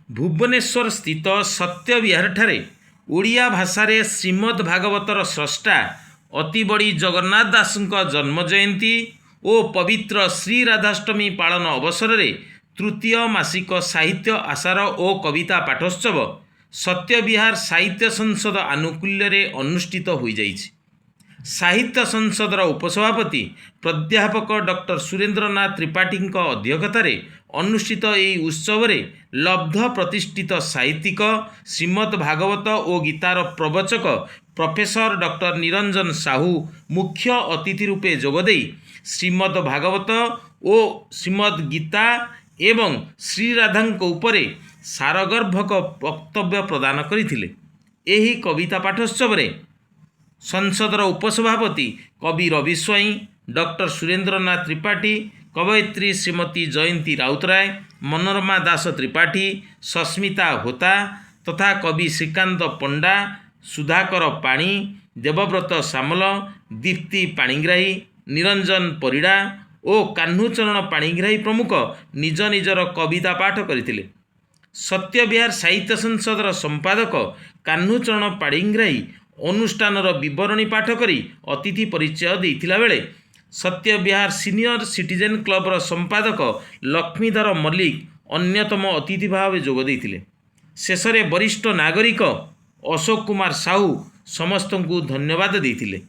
भुवनेश्वर स्थित सत्य विहार ठारे ओडिया भाषारे श्रीमद् भागवतर स्रष्टा अति बड़ी जगन्नाथ दासଙ୍କ जन्म जयंती और पवित्र श्री राधाष्टमी पालन अवसर रे तृतीय मासिक साहित्य आसार और कविता पाठोत्सव सत्य विहार साहित्य संसद आनुकूल्य रे अनुष्ठित हो जाइछि। साहित्य संसदर उपसभापति प्राध्यापक डॉक्टर सुरेंद्रनाथ त्रिपाठी अध्यक्षतार अनुष्ठित यह उत्सव रे लब्ध प्रतिष्ठित साहित्यिक श्रीमद् भागवत और गीतार प्रवचक प्रोफेसर डॉक्टर निरंजन साहू मुख्य अतिथि रूपे जोगदे श्रीमद् भागवत और श्रीमद् गीता एवं श्रीराधांक उपरे सारगर्भक वक्तव्य प्रदान करथिले। एही कविता पाठोत्सव रे संसदर उपसभापति कवि रवि स्वाई, डॉक्टर सुरेंद्रनाथ त्रिपाठी, कवयित्री श्रीमती जयंती राउतराय, मनोरमा दास त्रिपाठी, सस्मिता होता तथा कवि श्रीकांत पंडा, सुधाकर पाणी, देवव्रत सामल, दीप्ति पाणिग्राही, निरंजन परिड़ा और कान्हुचरण पाणिग्राही प्रमुख निज निजर कविता पाठ करथिले। सत्य विहार साहित्य संसदर संपादक कान्हुचरण पाणिग्राही अनुष्ठानर विवरणी पाठ करी अतिथि परिचय देइथिला बेले सत्य विहार सीनियर सिटीजन क्लबर संपादक लक्ष्मीधर मल्लिक अन्यतम अतिथि भाव जोग देइथिले। शेषरे वरिष्ठ नागरिक अशोक कुमार साहू समस्त को धन्यवाद देइथिले।